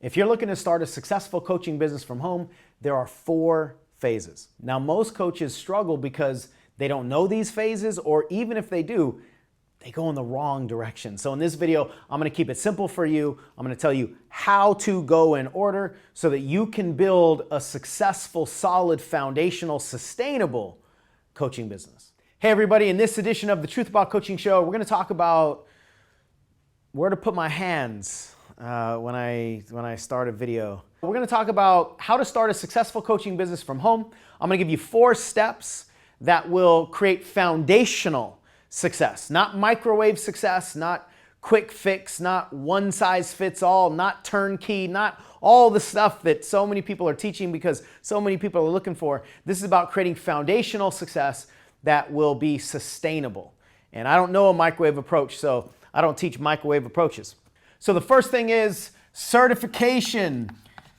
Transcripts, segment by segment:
If you're looking to start a successful coaching business from home, there are 4 phases. Now, most coaches struggle because they don't know these phases, or even if they do, they go in the wrong direction. So in this video, I'm gonna keep it simple for you. I'm gonna tell you how to go in order so that you can build a successful, solid, foundational, sustainable coaching business. Hey everybody, in this edition of the Truth About Coaching Show, we're gonna talk about where to put my hands when I start a video. We're gonna talk about how to start a successful coaching business from home. I'm gonna give you 4 steps that will create foundational success, not microwave success, not quick fix, not one size fits all, not turnkey, not all the stuff that so many people are teaching because so many people are looking for. This is about creating foundational success that will be sustainable. And I don't know a microwave approach, so I don't teach microwave approaches. So the first thing is certification.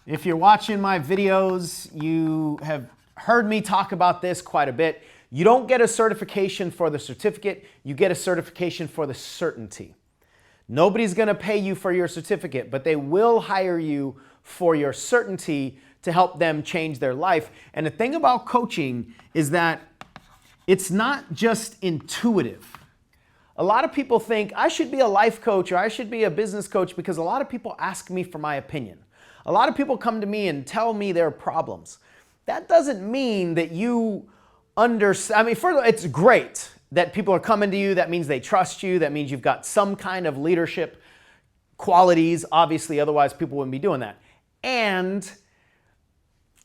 If you're watching my videos, you have heard me talk about this quite a bit. You don't get a certification for the certificate, you get a certification for the certainty. Nobody's gonna pay you for your certificate, but they will hire you for your certainty to help them change their life. And the thing about coaching is that it's not just intuitive. A lot of people think I should be a life coach or I should be a business coach because a lot of people ask me for my opinion. A lot of people come to me and tell me their problems. That doesn't mean that you understand. I mean, further, it's great that people are coming to you. That means they trust you. That means you've got some kind of leadership qualities. Obviously, otherwise people wouldn't be doing that. And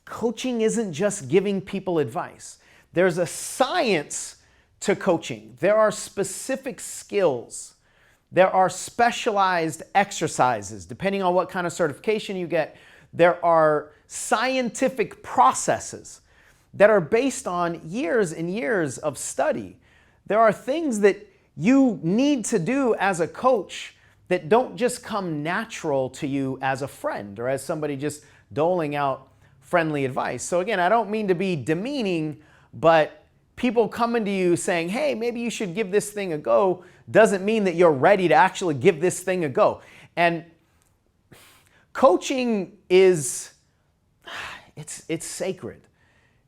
coaching isn't just giving people advice. There's a science to coaching. There are specific skills. There are specialized exercises. Depending on what kind of certification you get, there are scientific processes that are based on years and years of study. There are things that you need to do as a coach that don't just come natural to you as a friend or as somebody just doling out friendly advice. So again, I don't mean to be demeaning, but people coming to you saying, hey, maybe you should give this thing a go, doesn't mean that you're ready to actually give this thing a go. And coaching is, it's sacred.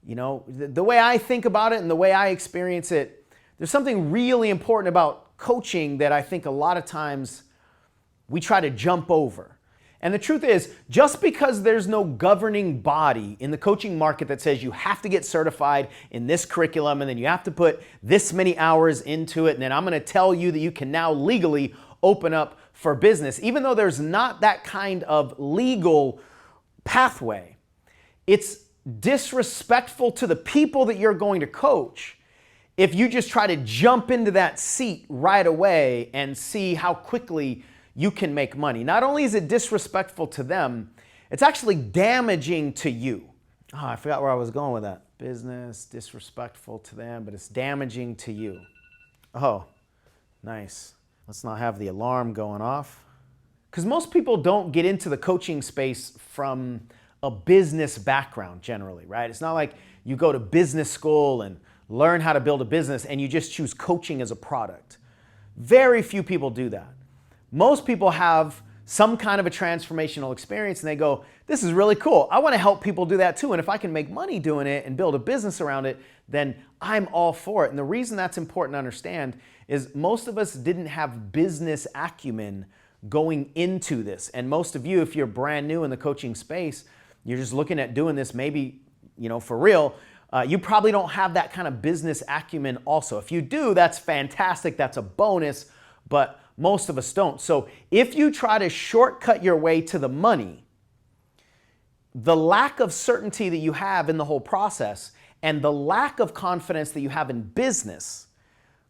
You know, the way I think about it and the way I experience it, there's something really important about coaching that I think a lot of times we try to jump over. And the truth is, just because there's no governing body in the coaching market that says you have to get certified in this curriculum and then you have to put this many hours into it, and then I'm going to tell you that you can now legally open up for business, even though there's not that kind of legal pathway, it's disrespectful to the people that you're going to coach if you just try to jump into that seat right away and see how quickly you can make money. Not only is it disrespectful to them, it's actually damaging to you. Oh, I forgot where I was going with that. Business, disrespectful to them, but it's damaging to you. Oh, nice. Let's not have the alarm going off. Because most people don't get into the coaching space from a business background generally, right? It's not like you go to business school and learn how to build a business and you just choose coaching as a product. Very few people do that. Most people have some kind of a transformational experience and they go, this is really cool. I want to help people do that too. And if I can make money doing it and build a business around it, then I'm all for it. And the reason that's important to understand is most of us didn't have business acumen going into this. And most of you, if you're brand new in the coaching space, you're just looking at doing this maybe, you know, for real, you probably don't have that kind of business acumen also. If you do, that's fantastic. That's a bonus, but most of us don't. So if you try to shortcut your way to the money, the lack of certainty that you have in the whole process and the lack of confidence that you have in business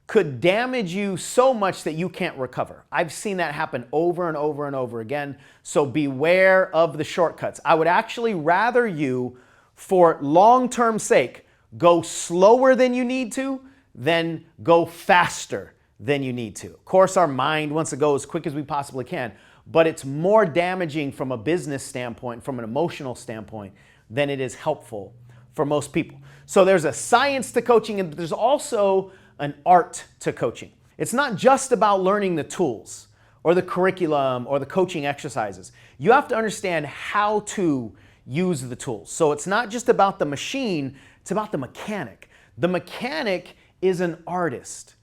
could damage you so much that you can't recover. I've seen that happen over and over and over again. So beware of the shortcuts. I would actually rather you, for long-term sake, go slower than you need to than go faster than you need to. Of course, our mind wants to go as quick as we possibly can, but it's more damaging from a business standpoint, from an emotional standpoint, than it is helpful for most people. So there's a science to coaching, and there's also an art to coaching. It's not just about learning the tools or the curriculum or the coaching exercises. You have to understand how to use the tools. So it's not just about the machine, it's about the mechanic. The mechanic is an artist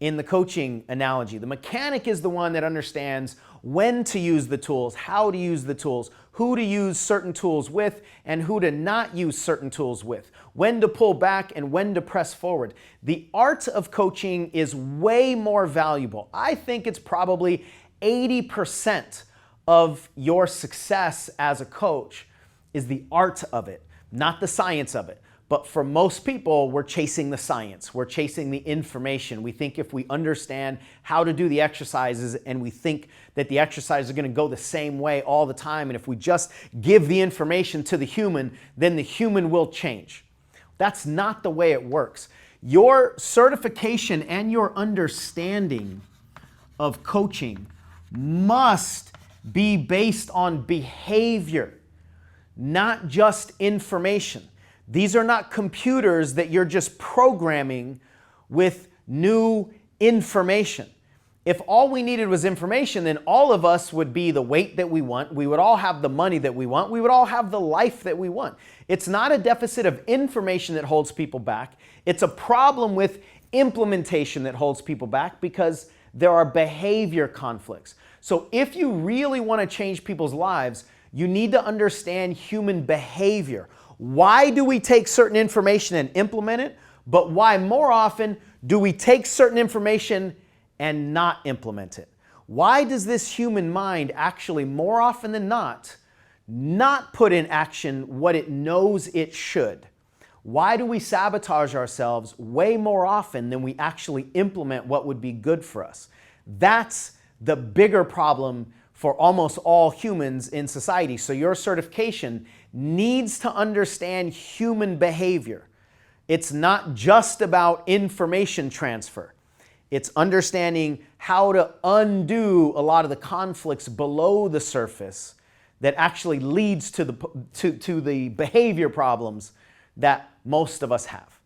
in the coaching analogy. The mechanic is the one that understands when to use the tools, how to use the tools, who to use certain tools with, and who to not use certain tools with, when to pull back and when to press forward. The art of coaching is way more valuable. I think it's probably 80% of your success as a coach is the art of it, not the science of it. But for most people, we're chasing the science. We're chasing the information. We think if we understand how to do the exercises and we think that the exercises are going to go the same way all the time, and if we just give the information to the human, then the human will change. That's not the way it works. Your certification and your understanding of coaching must be based on behavior, not just information. These are not computers that you're just programming with new information. If all we needed was information, then all of us would be the weight that we want. We would all have the money that we want. We would all have the life that we want. It's not a deficit of information that holds people back. It's a problem with implementation that holds people back because there are behavior conflicts. So if you really want to change people's lives, you need to understand human behavior. Why do we take certain information and implement it? But why more often do we take certain information and not implement it? Why does this human mind actually more often than not put in action what it knows it should? Why do we sabotage ourselves way more often than we actually implement what would be good for us? That's the bigger problem for almost all humans in society. So your certification needs to understand human behavior. It's not just about information transfer. It's understanding how to undo a lot of the conflicts below the surface that actually leads to the behavior problems that most of us have.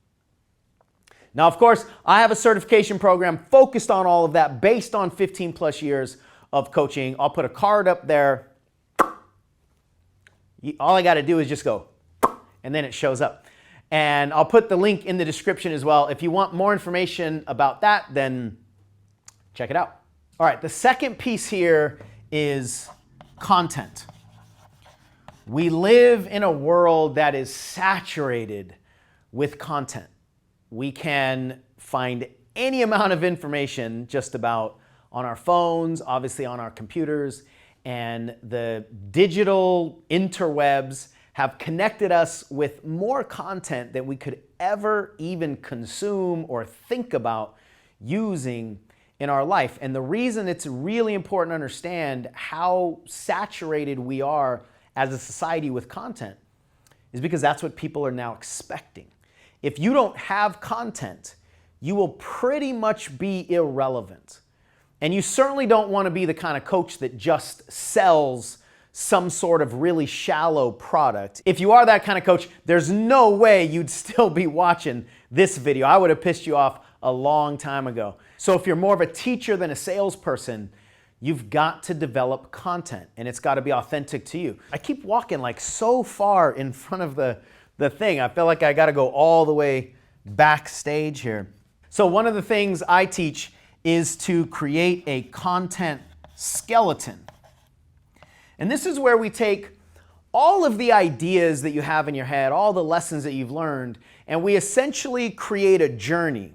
Now, of course, I have a certification program focused on all of that based on 15 plus years of coaching. I'll put a card up there. All I got to do is just go, and then it shows up. And I'll put the link in the description as well. If you want more information about that, then check it out. All right, the second piece here is content. We live in a world that is saturated with content. We can find any amount of information just about on our phones, obviously on our computers, and the digital interwebs have connected us with more content than we could ever even consume or think about using in our life. And the reason it's really important to understand how saturated we are as a society with content is because that's what people are now expecting. If you don't have content, you will pretty much be irrelevant. And you certainly don't want to be the kind of coach that just sells some sort of really shallow product. If you are that kind of coach, there's no way you'd still be watching this video. I would have pissed you off a long time ago. So if you're more of a teacher than a salesperson, you've got to develop content and it's got to be authentic to you. I keep walking like so far in front of the thing. I feel like I got to go all the way backstage here. So one of the things I teach is to create a content skeleton. And this is where we take all of the ideas that you have in your head, all the lessons that you've learned, and we essentially create a journey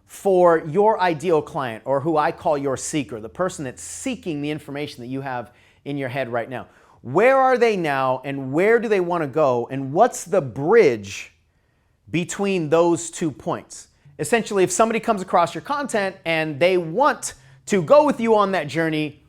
for your ideal client, or who I call your seeker, the person that's seeking the information that you have in your head right now. Where are they now and where do they want to go, and what's the bridge between those 2 points? Essentially, if somebody comes across your content and they want to go with you on that journey,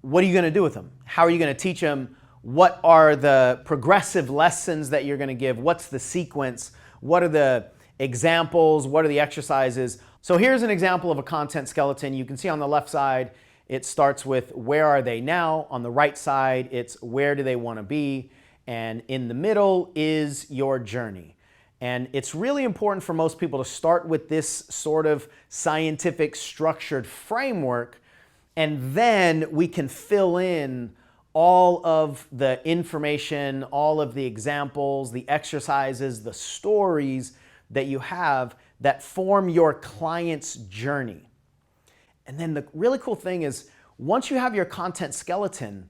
what are you going to do with them? How are you going to teach them? What are the progressive lessons that you're going to give? What's the sequence? What are the examples? What are the exercises? So here's an example of a content skeleton. You can see on the left side, it starts with where are they now? On the right side, it's where do they want to be? And in the middle is your journey. And it's really important for most people to start with this sort of scientific structured framework And then we can fill in all of the information, all of the examples, the exercises, the stories that you have that form your client's journey. And then the really cool thing is, once you have your content skeleton,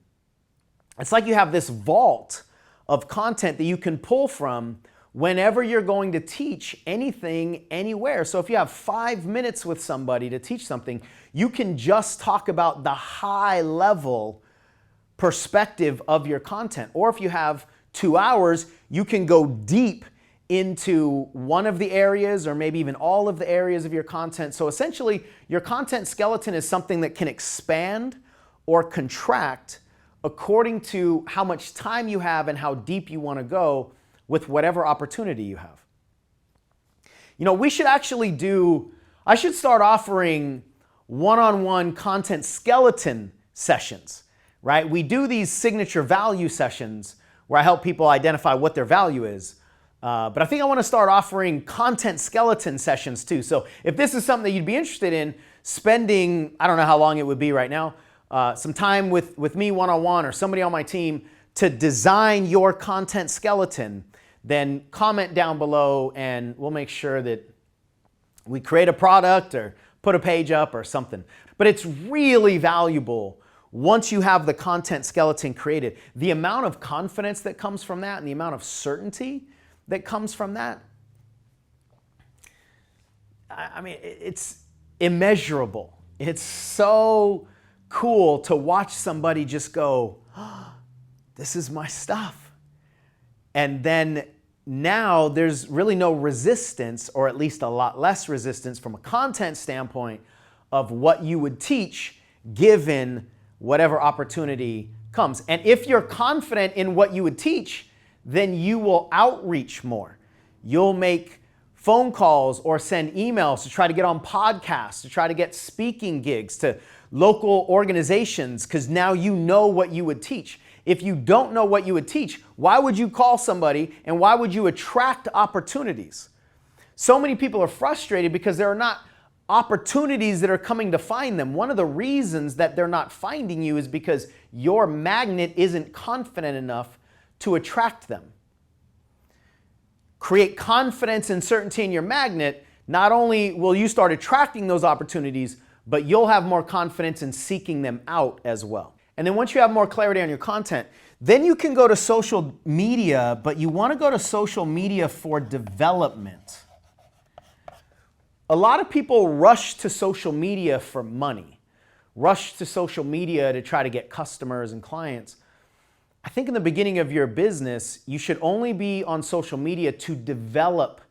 it's like you have this vault of content that you can pull from whenever you're going to teach anything, anywhere. So if you have 5 minutes with somebody to teach something, you can just talk about the high level perspective of your content. Or if you have 2 hours, you can go deep into one of the areas or maybe even all of the areas of your content. So essentially, your content skeleton is something that can expand or contract according to how much time you have and how deep you want to go with whatever opportunity you have. You know, I should start offering one-on-one content skeleton sessions, right? We do these signature value sessions where I help people identify what their value is. But I think I want to start offering content skeleton sessions too. So if this is something that you'd be interested in, spending, I don't know how long it would be right now, some time with me one-on-one or somebody on my team to design your content skeleton, then comment down below and we'll make sure that we create a product or put a page up or something. But it's really valuable once you have the content skeleton created. The amount of confidence that comes from that and the amount of certainty that comes from that, I mean, it's immeasurable. It's so cool to watch somebody just go, oh, this is my stuff. And then now there's really no resistance, or at least a lot less resistance from a content standpoint of what you would teach given whatever opportunity comes. And if you're confident in what you would teach, then you will outreach more. You'll make phone calls or send emails to try to get on podcasts, to try to get speaking gigs to local organizations, because now you know what you would teach. If you don't know what you would teach, why would you call somebody and why would you attract opportunities? So many people are frustrated because there are not opportunities that are coming to find them. One of the reasons that they're not finding you is because your magnet isn't confident enough to attract them. Create confidence and certainty in your magnet. Not only will you start attracting those opportunities, but you'll have more confidence in seeking them out as well. And then once you have more clarity on your content, then you can go to social media, but you want to go to social media for development. A lot of people rush to social media for money, rush to social media to try to get customers and clients. I think in the beginning of your business, you should only be on social media to develop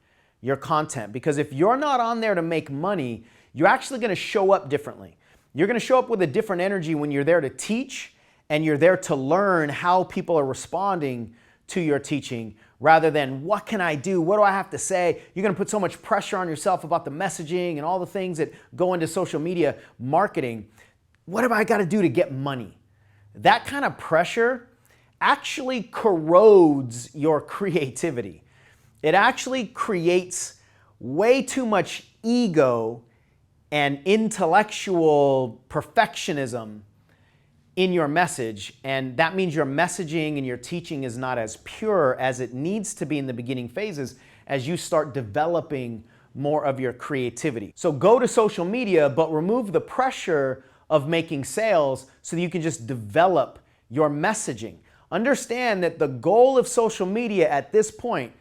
your content, because if you're not on there to make money, you're actually going to show up differently. You're going to show up with a different energy when you're there to teach and you're there to learn how people are responding to your teaching, rather than what can I do? What do I have to say? You're going to put so much pressure on yourself about the messaging and all the things that go into social media marketing. What have I got to do to get money? That kind of pressure actually corrodes your creativity. It actually creates way too much ego and intellectual perfectionism in your message, and that means your messaging and your teaching is not as pure as it needs to be in the beginning phases as you start developing more of your creativity. So go to social media, but remove the pressure of making sales so that you can just develop your messaging. Understand that the goal of social media at this point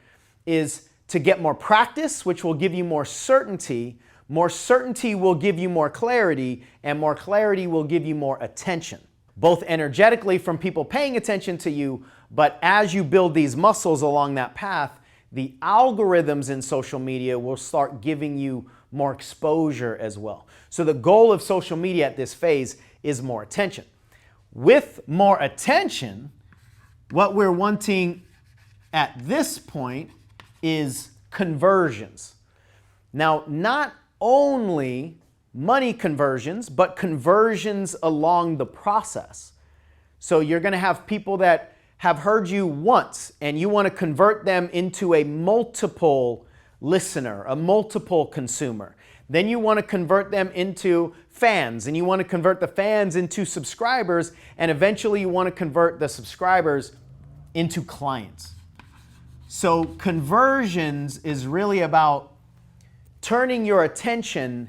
is to get more practice, which will give you more certainty. More certainty will give you more clarity, and more clarity will give you more attention, both energetically from people paying attention to you, but as you build these muscles along that path, the algorithms in social media will start giving you more exposure as well. So the goal of social media at this phase is more attention. With more attention, what we're wanting at this point is conversions. Now, not only money conversions, but conversions along the process. So you're going to have people that have heard you once and you want to convert them into a multiple listener, a multiple consumer. Then you want to convert them into fans, and you want to convert the fans into subscribers, and eventually you want to convert the subscribers into clients. So conversions is really about turning your attention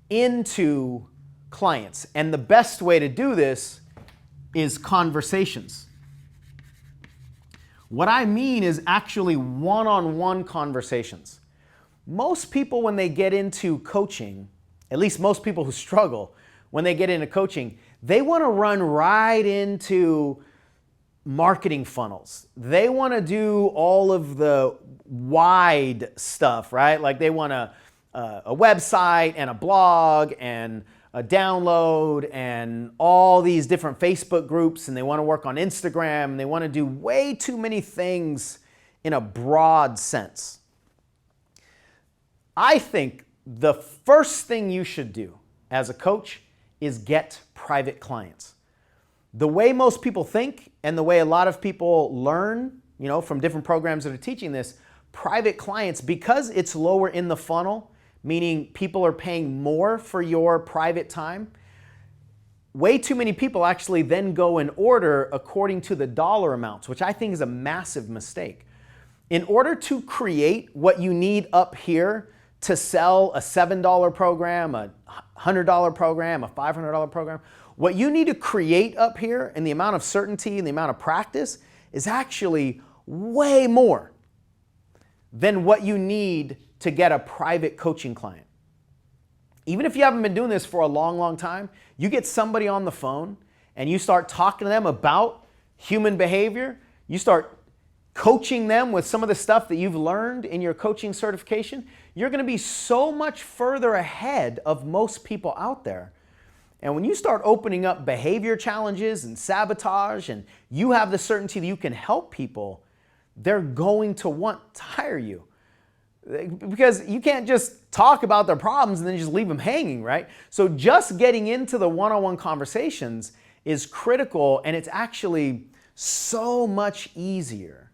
into clients. And the best way to do this is conversations. What I mean is actually one-on-one conversations. Most people, when they get into coaching, at least most people who struggle, when they get into coaching, they want to run right into marketing funnels. They want to do all of the wide stuff, right? Like they want a website and a blog and a download and all these different Facebook groups, and they want to work on Instagram, and they want to do way too many things in a broad sense. I think the first thing you should do as a coach is get private clients. The way most people think and the way a lot of people learn, from different programs that are teaching this, private clients, because it's lower in the funnel, meaning people are paying more for your private time, way too many people actually then go and order according to the dollar amounts, which I think is a massive mistake. In order to create what you need up here to sell a $7 program, a $100 program, a $500 program, what you need to create up here and the amount of certainty and the amount of practice is actually way more than what you need to get a private coaching client. Even if you haven't been doing this for a long, long time, you get somebody on the phone and you start talking to them about human behavior, you start coaching them with some of the stuff that you've learned in your coaching certification, you're going to be so much further ahead of most people out there. And when you start opening up behavior challenges and sabotage, and you have the certainty that you can help people, they're going to want to hire you. Because you can't just talk about their problems and then just leave them hanging, right? So just getting into the one-on-one conversations is critical, and it's actually so much easier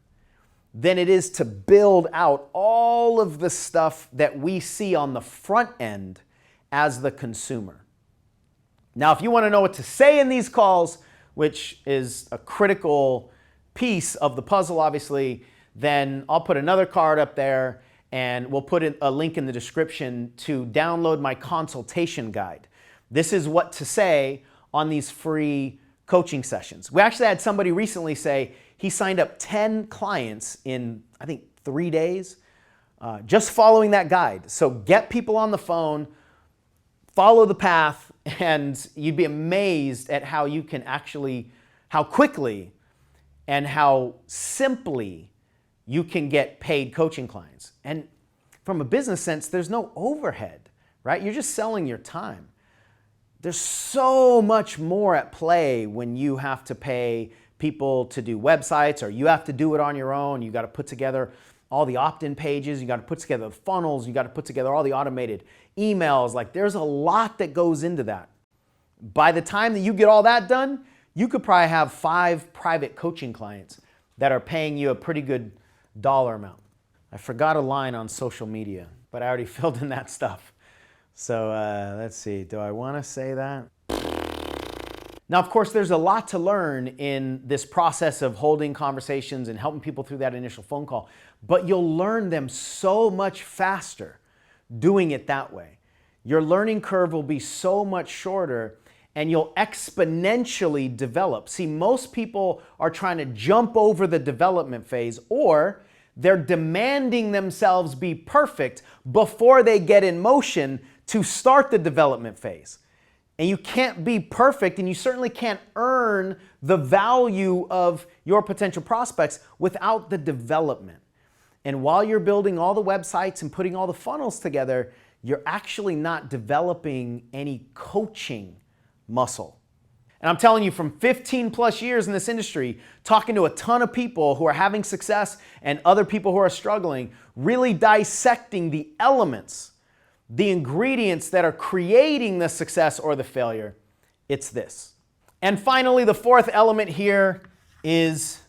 than it is to build out all of the stuff that we see on the front end as the consumer. Now, if you want to know what to say in these calls, which is a critical piece of the puzzle, obviously, then I'll put another card up there, and we'll put a link in the description to download my consultation guide. This is what to say on these free coaching sessions. We actually had somebody recently say he signed up 10 clients in, I think, 3 days, just following that guide. So get people on the phone, follow the path, and you'd be amazed at how you can actually, how quickly and how simply you can get paid coaching clients. And from a business sense, there's no overhead, right? You're just selling your time. There's so much more at play when you have to pay people to do websites, or you have to do it on your own. You got to put together all the opt-in pages. You got to put together the funnels. You got to put together all the automated emails. Like, there's a lot that goes into that. By the time that you get all that done, you could probably have 5 private coaching clients that are paying you a pretty good dollar amount. I forgot a line on social media, but I already filled in that stuff. So let's see, do I want to say that? Now, of course, there's a lot to learn in this process of holding conversations and helping people through that initial phone call, but you'll learn them so much faster doing it that way. Your learning curve will be so much shorter, and you'll exponentially develop. See, most people are trying to jump over the development phase, or they're demanding themselves be perfect before they get in motion to start the development phase. And you can't be perfect, and you certainly can't earn the value of your potential prospects without the development. And while you're building all the websites and putting all the funnels together, you're actually not developing any coaching muscle. And I'm telling you, from 15 plus years in this industry, talking to a ton of people who are having success and other people who are struggling, really dissecting the elements, the ingredients that are creating the success or the failure, it's this. And finally, the fourth element here is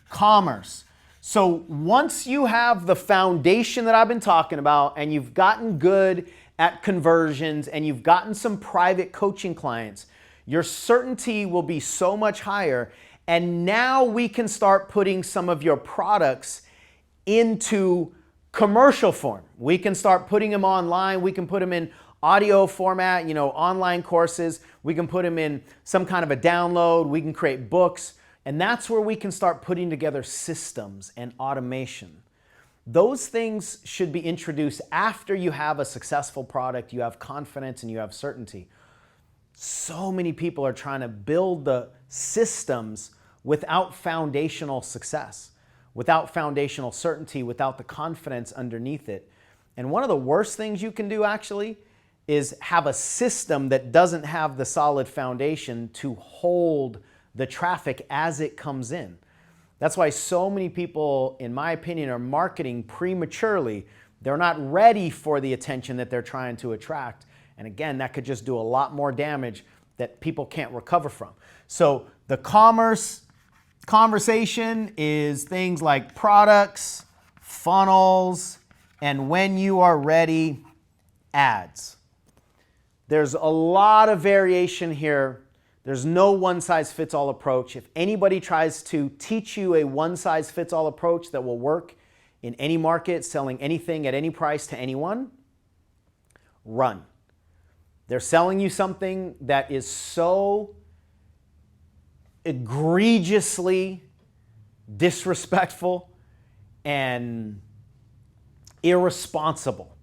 commerce. So once you have the foundation that I've been talking about, and you've gotten good at conversions and you've gotten some private coaching clients, your certainty will be so much higher. And now we can start putting some of your products into commercial form. We can start putting them online. We can put them in audio format, online courses. We can put them in some kind of a download. We can create books. And that's where we can start putting together systems and automation. Those things should be introduced after you have a successful product, you have confidence, and you have certainty. So many people are trying to build the systems without foundational success, without foundational certainty, without the confidence underneath it. And one of the worst things you can do actually is have a system that doesn't have the solid foundation to hold the traffic as it comes in. That's why so many people, in my opinion, are marketing prematurely. They're not ready for the attention that they're trying to attract. And again, that could just do a lot more damage that people can't recover from. So the conversation is things like products, funnels, and when you are ready, ads. There's a lot of variation here. There's no one-size-fits-all approach. If anybody tries to teach you a one-size-fits-all approach that will work in any market, selling anything at any price to anyone, run. They're selling you something that is so egregiously disrespectful and irresponsible.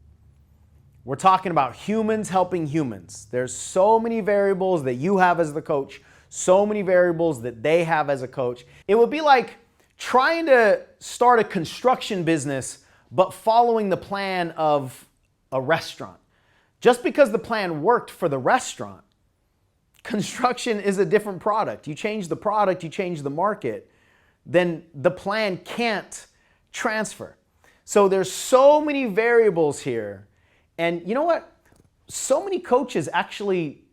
We're talking about humans helping humans. There's so many variables that you have as the coach, so many variables that they have as a coach. It would be like trying to start a construction business, but following the plan of a restaurant. Just because the plan worked for the restaurant, construction is a different product. You change the product, you change the market, then the plan can't transfer. So there's so many variables here. And you know what? So many coaches actually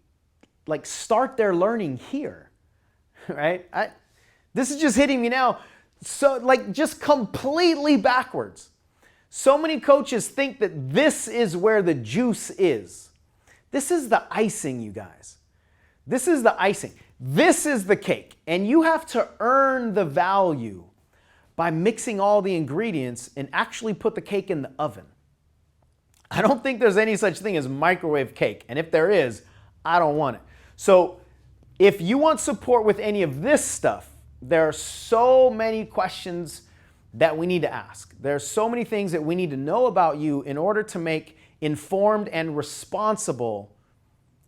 start their learning here, right? This is just hitting me now. So just completely backwards. So many coaches think that this is where the juice is. This is the icing, you guys. This is the icing. This is the cake. And you have to earn the value by mixing all the ingredients and actually put the cake in the oven. I don't think there's any such thing as microwave cake. And if there is, I don't want it. So if you want support with any of this stuff, there are so many questions that we need to ask. There are so many things that we need to know about you in order to make informed and responsible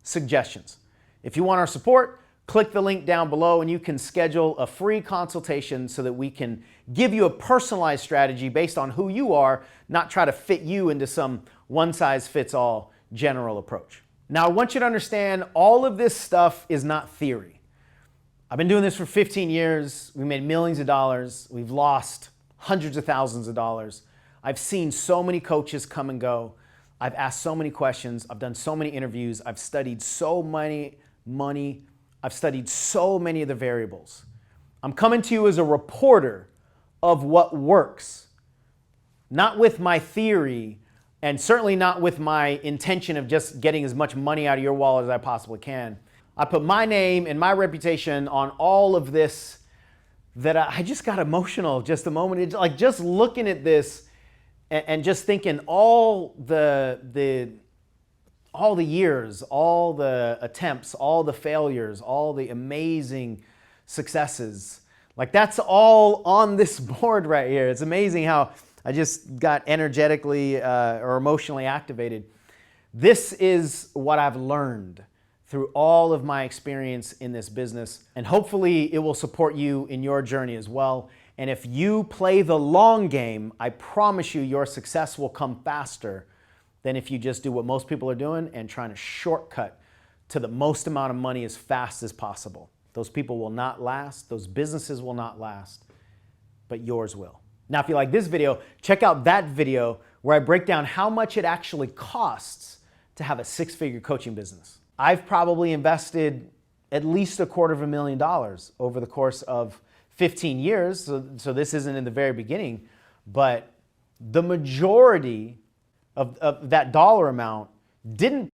suggestions. If you want our support, click the link down below and you can schedule a free consultation so that we can give you a personalized strategy based on who you are, not try to fit you into some one-size-fits-all general approach. Now, I want you to understand all of this stuff is not theory. I've been doing this for 15 years. We made millions of dollars. We've lost hundreds of thousands of dollars. I've seen so many coaches come and go. I've asked so many questions. I've done so many interviews. I've studied so many money. I've studied so many of the variables. I'm coming to you as a reporter of what works, not with my theory, and certainly not with my intention of just getting as much money out of your wallet as I possibly can. I put my name and my reputation on all of this that I just got emotional just a moment. It's like just looking at this and just thinking all the years, all the attempts, all the failures, all the amazing successes. Like that's all on this board right here. It's amazing how I just got energetically or emotionally activated. This is what I've learned through all of my experience in this business, and hopefully it will support you in your journey as well. And if you play the long game, I promise you your success will come faster than if you just do what most people are doing and trying to shortcut to the most amount of money as fast as possible. Those people will not last, those businesses will not last, but yours will. Now, if you like this video, check out that video where I break down how much it actually costs to have a six-figure coaching business. I've probably invested at least $250,000 over the course of 15 years, so this isn't in the very beginning, but the majority of that dollar amount didn't